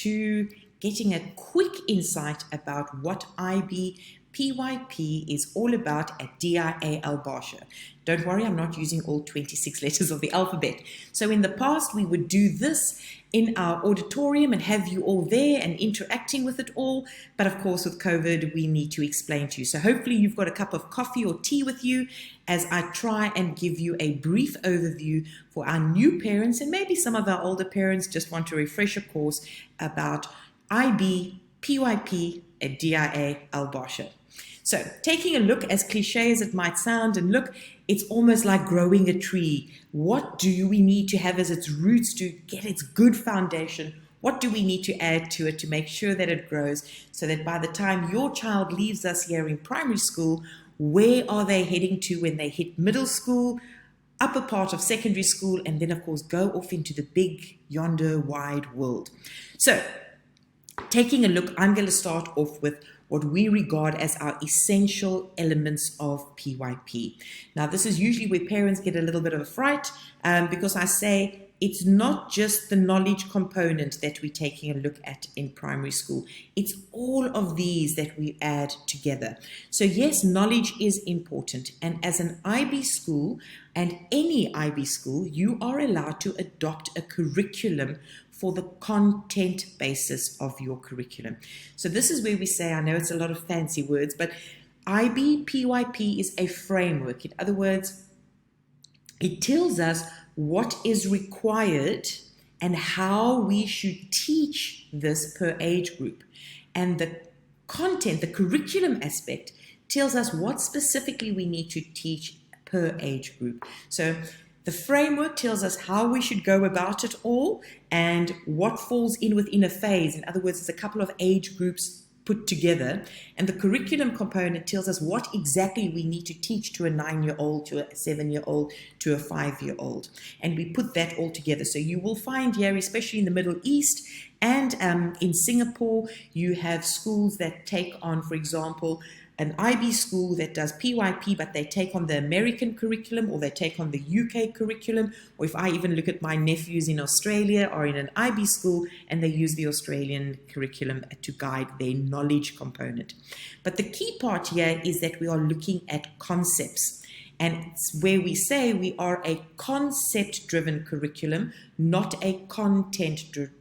to getting a quick insight about what IB PYP is all about at DIAL Barsha. Don't worry, I'm not using all 26 letters of the alphabet. So in the past, we would do this in our auditorium and have you all there and interacting with it all. But of course, with COVID, we need to explain to you. So hopefully you've got a cup of coffee or tea with you as I try and give you a brief overview for our new parents, and maybe some of our older parents just want to refresh a course about IB PYP at DIAL Barsha. So taking a look, as cliche as it might sound, and look, it's almost like growing a tree. What do we need to have as its roots to get its good foundation? What do we need to add to it to make sure that it grows so that by the time your child leaves us here in primary school, where are they heading to when they hit middle school, upper part of secondary school, and then of course go off into the big yonder wide world? So taking a look, I'm going to start off with what we regard as our essential elements of PYP. Now, this is usually where parents get a little bit of a fright because I say it's not just the knowledge component that we're taking a look at in primary school. It's all of these that we add together. So yes, knowledge is important. And as an IB school and any IB school, you are allowed to adopt a curriculum for the content basis of your curriculum. So this is where we say, I know it's a lot of fancy words, but IB PYP is a framework. In other words, it tells us what is required and how we should teach this per age group. And the content, the curriculum aspect, tells us what specifically we need to teach per age group. So the framework tells us how we should go about it all and what falls in within a phase. In other words, it's a couple of age groups put together. And the curriculum component tells us what exactly we need to teach to a 9-year-old, to a 7-year-old, to a 5-year-old. And we put that all together. So you will find here, especially in the Middle East and in Singapore, you have schools that take on, for example, an IB school that does PYP, but they take on the American curriculum or they take on the UK curriculum. Or if I even look at my nephews in Australia or in an IB school and they use the Australian curriculum to guide their knowledge component. But the key part here is that we are looking at concepts. And it's where we say we are a concept-driven curriculum, not a content-driven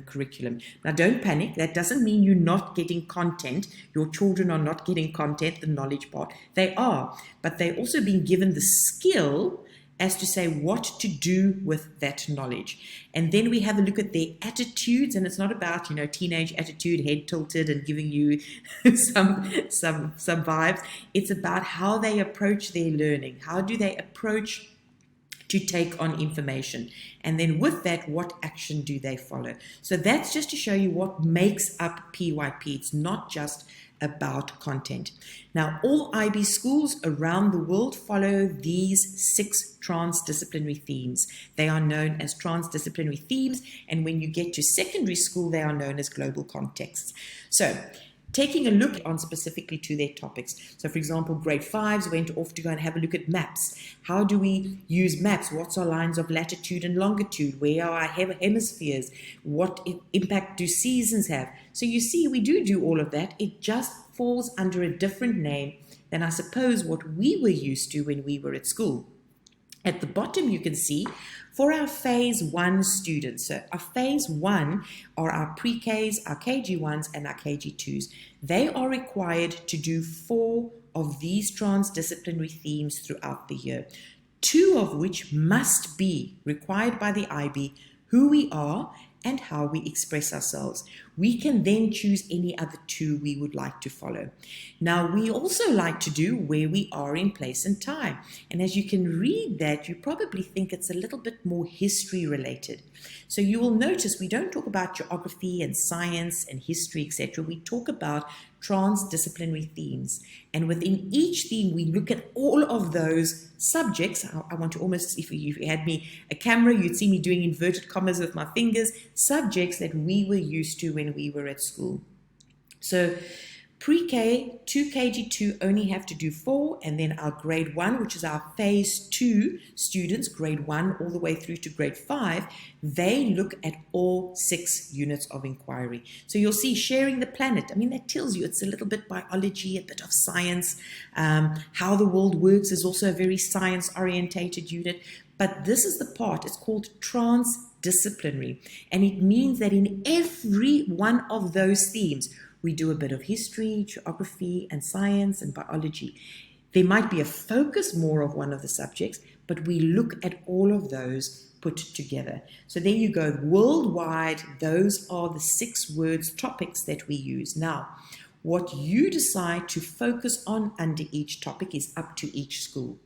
curriculum. Now, don't panic. That doesn't mean you're not getting content. Your children are not getting content, the knowledge part. They are, but they're also being given the skill as to say what to do with that knowledge. And then we have a look at their attitudes, and it's not about, teenage attitude, head tilted and giving you some vibes. It's about how they approach their learning. How do they approach to take on information? And then with that, what action do they follow? So that's just to show you what makes up PYP. It's not just about content. Now, all IB schools around the world follow these 6 transdisciplinary themes. They are known as transdisciplinary themes, and when you get to secondary school, they are known as global contexts. So taking a look on specifically to their topics. So for example, grade 5s went off to go and have a look at maps. How do we use maps? What's our lines of latitude and longitude? Where are our hemispheres? What impact do seasons have? So you see, we do all of that. It just falls under a different name than I suppose what we were used to when we were at school. At the bottom, you can see for our phase 1 students. So our phase 1 are our pre-Ks, our KG1s, and our KG2s. They are required to do 4 of these transdisciplinary themes throughout the year, 2 of which must be required by the IB, who we are and how we express ourselves. We can then choose any other 2 we would like to follow. Now, we also like to do where we are in place and time. And as you can read that, you probably think it's a little bit more history related. So you will notice we don't talk about geography and science and history, etc. We talk about transdisciplinary themes. And within each theme, we look at all of those subjects. I want to almost, if you had me a camera, you'd see me doing inverted commas with my fingers, subjects that we were used to when we were at school. So Pre-K to KG2 only have to do 4, and then our grade 1, which is our phase 2 students, grade 1 all the way through to grade 5, they look at all 6 units of inquiry. So you'll see sharing the planet. I mean, that tells you it's a little bit biology, a bit of science. How the world works is also a very science-orientated unit. But this is the part, it's called transdisciplinary. And it means that in every one of those themes, we do a bit of history, geography, and science and biology. There might be a focus more of one of the subjects, but we look at all of those put together. So there you go. Worldwide, those are the 6 words, topics that we use. Now, what you decide to focus on under each topic is up to each school.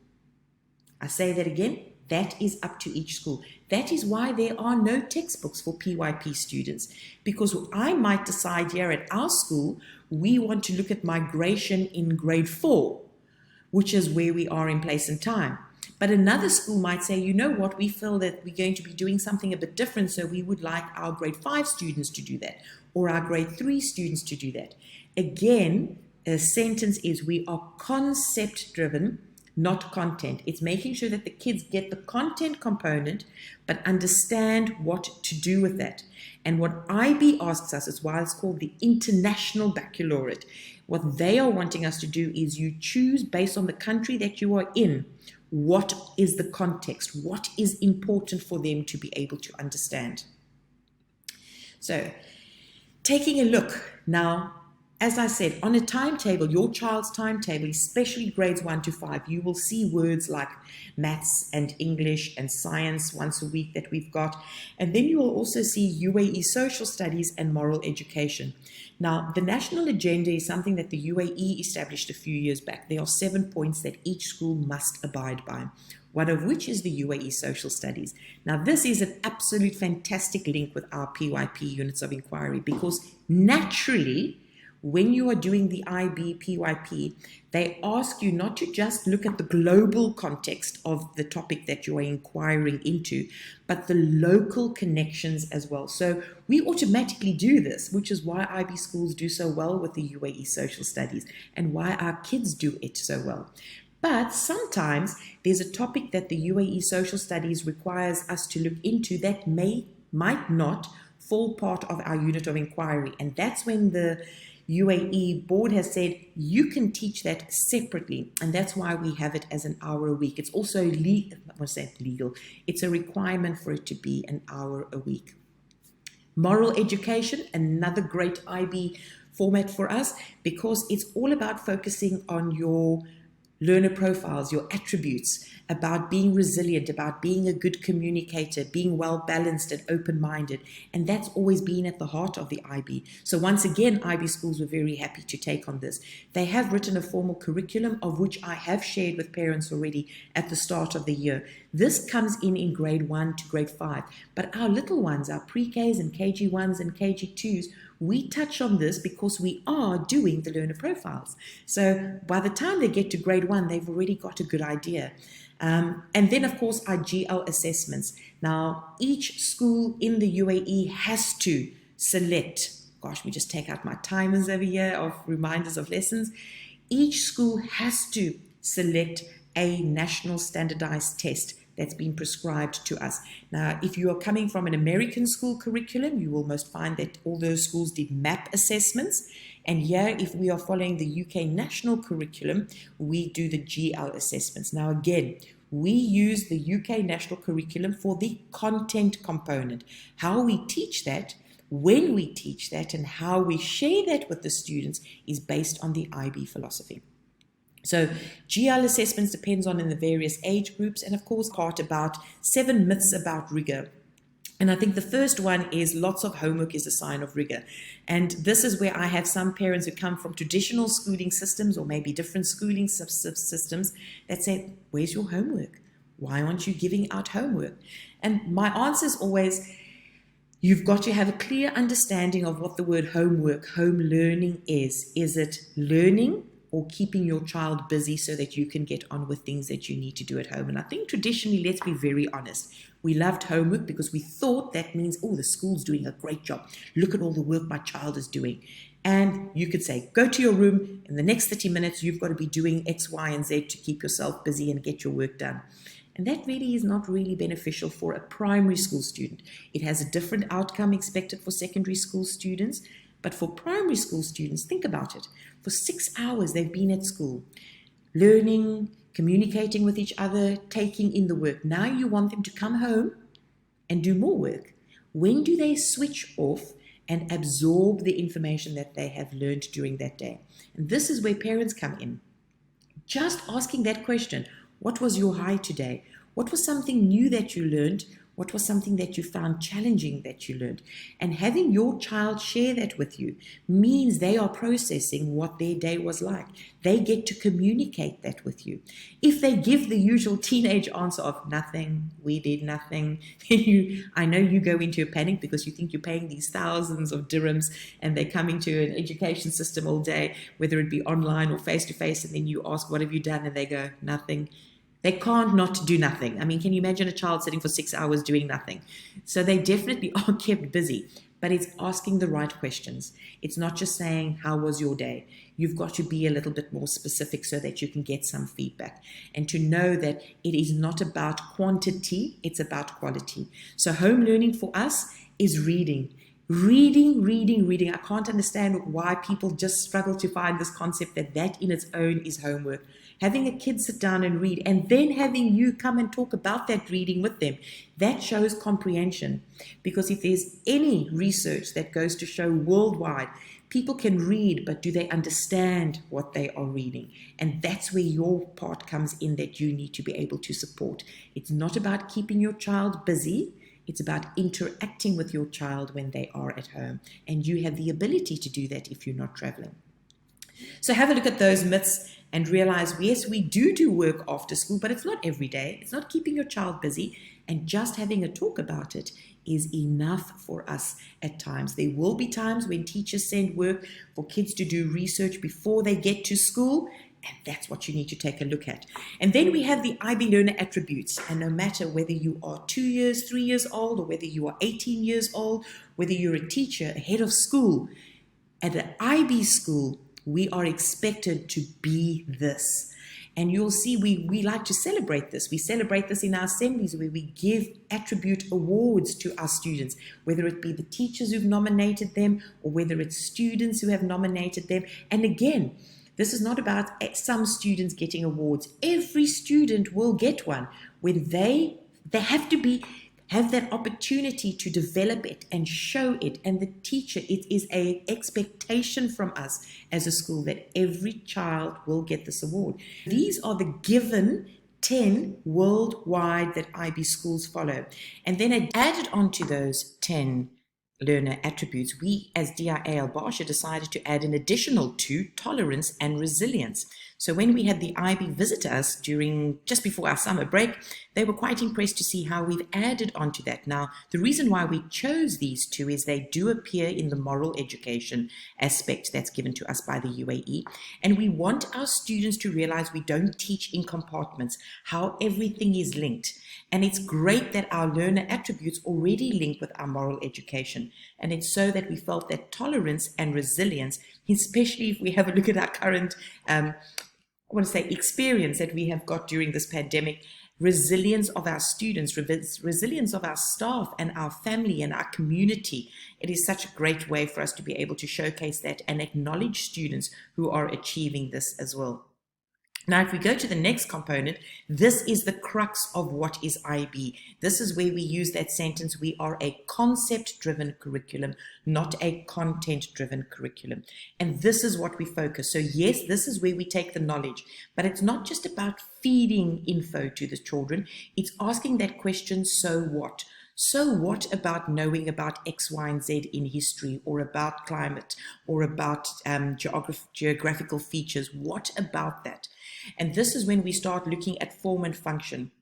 I say that again. That is up to each school. That is why there are no textbooks for PYP students, because I might decide here at our school, we want to look at migration in grade 4, which is where we are in place and time. But another school might say, you know what, we feel that we're going to be doing something a bit different, so we would like our grade 5 students to do that, or our grade 3 students to do that. Again, a sentence is we are concept driven, not content. It's making sure that the kids get the content component, but understand what to do with that. And what IB asks us is why it's called the International Baccalaureate. What they are wanting us to do is you choose based on the country that you are in, what is the context, what is important for them to be able to understand. So, taking a look now, as I said, on a timetable, your child's timetable, especially grades 1 to 5, you will see words like maths and English and science once a week that we've got. And then you will also see UAE social studies and moral education. Now, the national agenda is something that the UAE established a few years back. There are 7 points that each school must abide by, one of which is the UAE social studies. Now, this is an absolute fantastic link with our PYP units of inquiry, because naturally, when you are doing the IB PYP, they ask you not to just look at the global context of the topic that you are inquiring into, but the local connections as well. So we automatically do this, which is why IB schools do so well with the UAE social studies and why our kids do it so well. But sometimes there's a topic that the UAE social studies requires us to look into that might not fall part of our unit of inquiry. And that's when the UAE board has said you can teach that separately, and that's why we have it as an hour a week. It's also legal. It's a requirement for it to be an hour a week. Moral education, another great IB format for us, because it's all about focusing on your learner profiles, your attributes, about being resilient, about being a good communicator, being well balanced and open-minded. And that's always been at the heart of the IB. So once again, IB schools were very happy to take on this. They have written a formal curriculum, of which I have shared with parents already at the start of the year. This comes in grade 1 to grade 5. But our little ones, our pre-Ks and KG1s and KG2s, we touch on this because we are doing the learner profiles. So by the time they get to grade 1, they've already got a good idea. And then, of course, our GL assessments. Now, each school in the UAE has to select, gosh, we just take out my timers over here of reminders of lessons. Each school has to select a national standardized test that's been prescribed to us. Now, if you are coming from an American school curriculum, you will most find that all those schools did MAP assessments. And here, if we are following the UK national curriculum, we do the GL assessments. Now, again, we use the UK national curriculum for the content component. How we teach that, when we teach that, and how we share that with the students is based on the IB philosophy. So GL assessments depends on in the various age groups, and of course part about 7 myths about rigor. And I think the first one is lots of homework is a sign of rigor. And this is where I have some parents who come from traditional schooling systems or maybe different schooling systems that say, where's your homework? Why aren't you giving out homework? And my answer is always, you've got to have a clear understanding of what the word homework, home learning is. Is it learning or keeping your child busy so that you can get on with things that you need to do at home? And I think traditionally, let's be very honest, we loved homework because we thought that means, oh, the school's doing a great job. Look at all the work my child is doing. And you could say, go to your room. In the next 30 minutes, you've got to be doing X, Y, and Z to keep yourself busy and get your work done. And that really is not really beneficial for a primary school student. It has a different outcome expected for secondary school students. But for primary school students, think about it. For 6 hours, they've been at school, learning, communicating with each other, taking in the work. Now you want them to come home and do more work. When do they switch off and absorb the information that they have learned during that day? And this is where parents come in. Just asking that question, what was your high today? What was something new that you learned? What was something that you found challenging that you learned? And having your child share that with you means they are processing what their day was like. They get to communicate that with you. If they give the usual teenage answer of nothing, we did nothing, I know you go into a panic because you think you're paying these thousands of dirhams and they're coming to an education system all day, whether it be online or face-to-face, and then you ask, what have you done? And they go, nothing. They can't not do nothing. I mean, can you imagine a child sitting for 6 hours doing nothing? So they definitely are kept busy, but it's asking the right questions. It's not just saying, how was your day? You've got to be a little bit more specific so that you can get some feedback and to know that it is not about quantity, it's about quality. So home learning for us is reading. Reading. I can't understand why people just struggle to find this concept that in its own is homework. Having a kid sit down and read and then having you come and talk about that reading with them, that shows comprehension. Because if there's any research that goes to show worldwide, people can read, but do they understand what they are reading? And that's where your part comes in, that you need to be able to support. It's not about keeping your child busy. It's about interacting with your child when they are at home. And you have the ability to do that if you're not traveling. So have a look at those myths and realize, yes, we do work after school, but it's not every day. It's not keeping your child busy. And just having a talk about it is enough for us at times. There will be times when teachers send work for kids to do research before they get to school. And that's what you need to take a look at. And then we have the IB learner attributes. And no matter whether you are 2 years, 3 years old, or whether you are 18 years old, whether you're a teacher, a head of school, at an IB school, we are expected to be this. And you'll see we like to celebrate this. We celebrate this in our assemblies where we give attribute awards to our students, whether it be the teachers who've nominated them or whether it's students who have nominated them. And again, this is not about some students getting awards. Every student will get one when they have to have that opportunity to develop it and show it. And the teacher, it is an expectation from us as a school that every child will get this award. These are the given 10 worldwide that IB schools follow. And then added onto those 10 learner attributes, we as DIAL Barsha decided to add an additional 2, tolerance and resilience. So when we had the IB visit us just before our summer break, they were quite impressed to see how we've added onto that. Now, the reason why we chose these 2 is they do appear in the moral education aspect that's given to us by the UAE. And we want our students to realize we don't teach in compartments, how everything is linked. And it's great that our learner attributes already link with our moral education. And it's so that we felt that tolerance and resilience, especially if we have a look at our current experience that we have got during this pandemic, resilience of our students, resilience of our staff and our family and our community. It is such a great way for us to be able to showcase that and acknowledge students who are achieving this as well. Now, if we go to the next component, this is the crux of what is IB. This is where we use that sentence, we are a concept-driven curriculum, not a content-driven curriculum. And this is what we focus. So yes, this is where we take the knowledge, but it's not just about feeding info to the children. It's asking that question, so what? So what about knowing about X, Y, and Z in history, or about climate, or about geographical features? What about that? And this is when we start looking at form and function.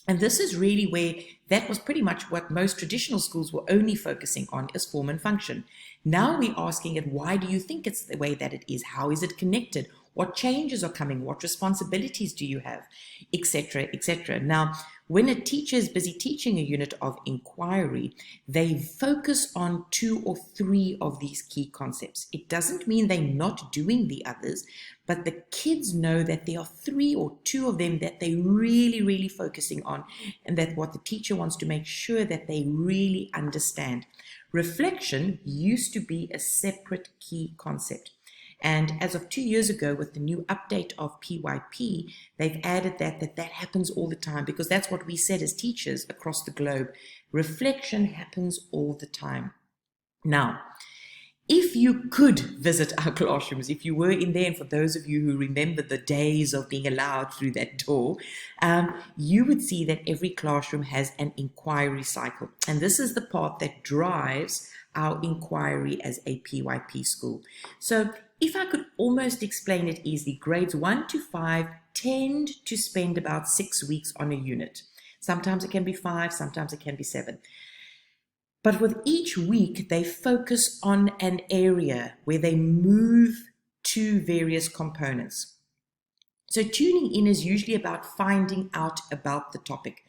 And this is really where that was pretty much what most traditional schools were only focusing on, is form and function. Now we're asking it, why do you think it's the way that it is? How is it connected? what changes are coming, what responsibilities do you have, etc., etc. Now, when a teacher is busy teaching a unit of inquiry, they focus on 2 or 3 of these key concepts. It doesn't mean they're not doing the others, but the kids know that there are 3 or 2 of them that they're really, really focusing on, and that what the teacher wants to make sure that they really understand. Reflection used to be a separate key concept. And as of 2 years ago, with the new update of PYP, they've added that happens all the time, because that's what we said as teachers across the globe. Reflection happens all the time. Now, if you could visit our classrooms, if you were in there, and for those of you who remember the days of being allowed through that door, you would see that every classroom has an inquiry cycle. And this is the part that drives our inquiry as a PYP school. So if I could almost explain it easily, grades 1 to 5 tend to spend about 6 weeks on a unit. Sometimes it can be 5, sometimes it can be 7. But with each week, they focus on an area where they move to various components. So tuning in is usually about finding out about the topic,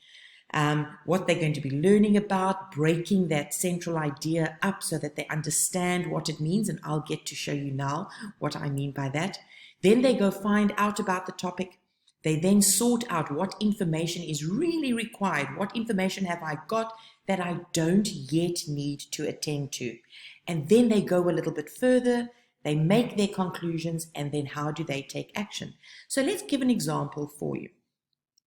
what they're going to be learning about, breaking that central idea up so that they understand what it means. And I'll get to show you now what I mean by that. Then they go find out about the topic. They then sort out what information is really required. What information have I got that I don't yet need to attend to? And then they go a little bit further. They make their conclusions, and then how do they take action? So let's give an example for you.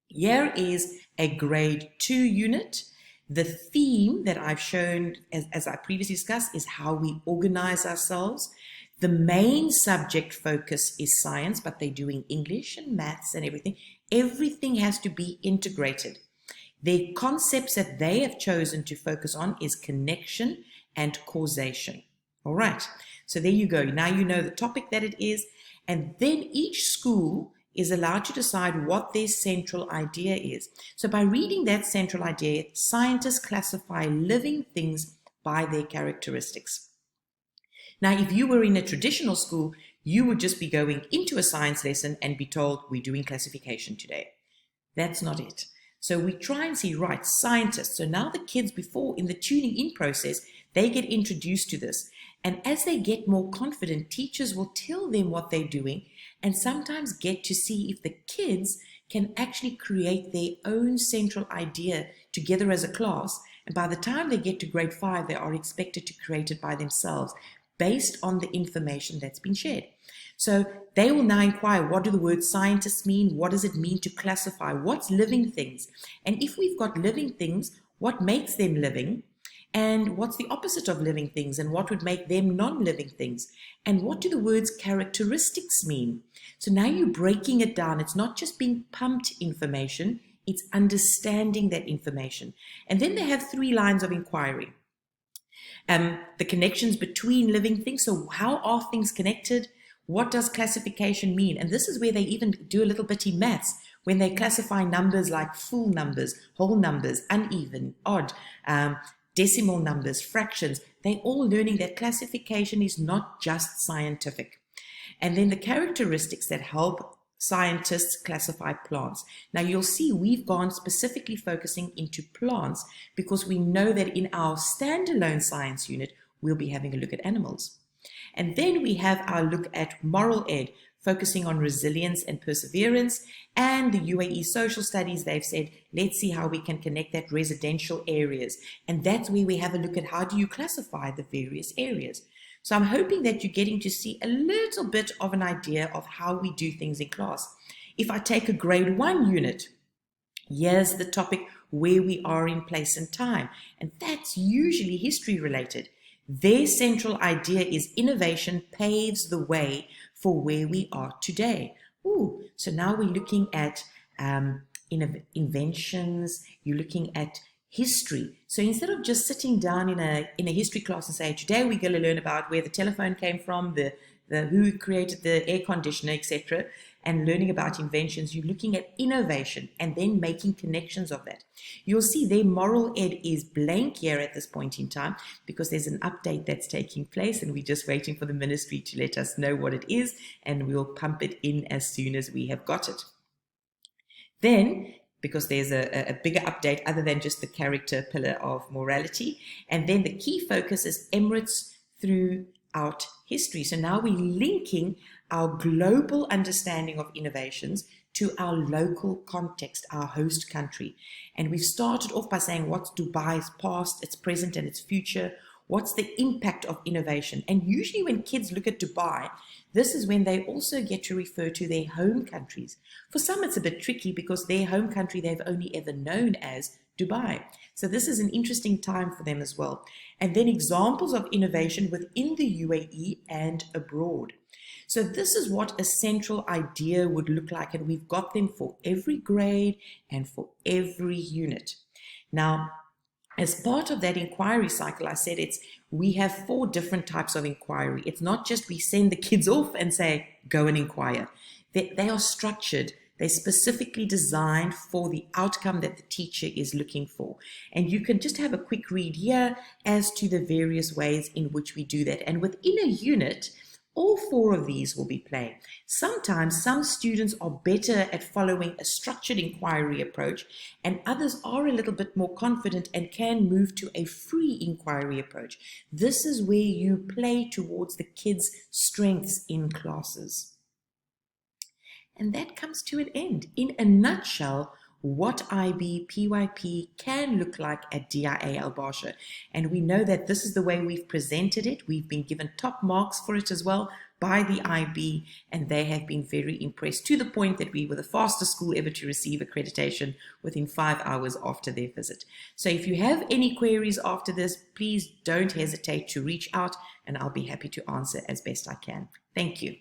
Here is a grade 2 unit. The theme that I've shown, as I previously discussed, is how we organize ourselves. The main subject focus is science, but they're doing English and maths and everything. Everything has to be integrated. The concepts that they have chosen to focus on is connection and causation. All right, so there you go. Now you know the topic that it is, and then each school is allowed to decide what their central idea is. So by reading that central idea, scientists classify living things by their characteristics. Now, if you were in a traditional school, you would just be going into a science lesson and be told, we're doing classification today. That's not it. So we try and see, right, scientists. So now the kids, before in the tuning in process, they get introduced to this. And as they get more confident, teachers will tell them what they're doing and sometimes get to see if the kids can actually create their own central idea together as a class. And by the time they get to grade 5, they are expected to create it by themselves based on the information that's been shared. So they will now inquire, what do the words scientists mean? What does it mean to classify? What's living things? And if we've got living things, what makes them living? And what's the opposite of living things? And what would make them non-living things? And what do the words characteristics mean? So now you're breaking it down. It's not just being pumped information, it's understanding that information. And then they have 3 lines of inquiry. The connections between living things. So how are things connected? What does classification mean? And this is where they even do a little bitty maths when they classify numbers like full numbers, whole numbers, uneven, odd, decimal numbers, fractions. They're all learning that classification is not just scientific. And then the characteristics that help scientists classify plants. Now you'll see we've gone specifically focusing into plants because we know that in our standalone science unit, we'll be having a look at animals. And then we have our look at moral ed, focusing on resilience and perseverance. And the UAE social studies, they've said, let's see how we can connect that residential areas. And that's where we have a look at how do you classify the various areas. So I'm hoping that you're getting to see a little bit of an idea of how we do things in class. If I take a grade 1 unit, here's the topic where we are in place and time. And that's usually history related. Their central idea is innovation paves the way for where we are today. Ooh, so now we're looking at inventions, you're looking at history. So instead of just sitting down in a history class and say, today we're going to learn about where the telephone came from, the who created the air conditioner, etc., and learning about inventions, you're looking at innovation and then making connections of that. You'll see their moral ed is blank here at this point in time because there's an update that's taking place and we're just waiting for the ministry to let us know what it is, and we'll pump it in as soon as we have got it. Then, because there's a bigger update other than just the character pillar of morality, and then the key focus is Emirates throughout history. So now we're linking our global understanding of innovations to our local context, our host country. And we've started off by saying what's Dubai's past, its present, and its future. What's the impact of innovation? And usually when kids look at Dubai, this is when they also get to refer to their home countries. For some, it's a bit tricky because their home country they've only ever known as Dubai. So this is an interesting time for them as well. And then examples of innovation within the UAE and abroad. So this is what a central idea would look like, and we've got them for every grade and for every unit. Now, as part of that inquiry cycle, I said we have 4 different types of inquiry. It's not just we send the kids off and say, go and inquire. They are structured. They're specifically designed for the outcome that the teacher is looking for. And you can just have a quick read here as to the various ways in which we do that. And within a unit, all 4 of these will be playing. Sometimes some students are better at following a structured inquiry approach, and others are a little bit more confident and can move to a free inquiry approach. This is where you play towards the kids' strengths in classes. And that comes to an end. In a nutshell, what IB PYP can look like at DIA Barsha. And we know that this is the way we've presented it. We've been given top marks for it as well by the IB, and they have been very impressed to the point that we were the fastest school ever to receive accreditation within 5 hours after their visit. So if you have any queries after this, please don't hesitate to reach out and I'll be happy to answer as best I can. Thank you.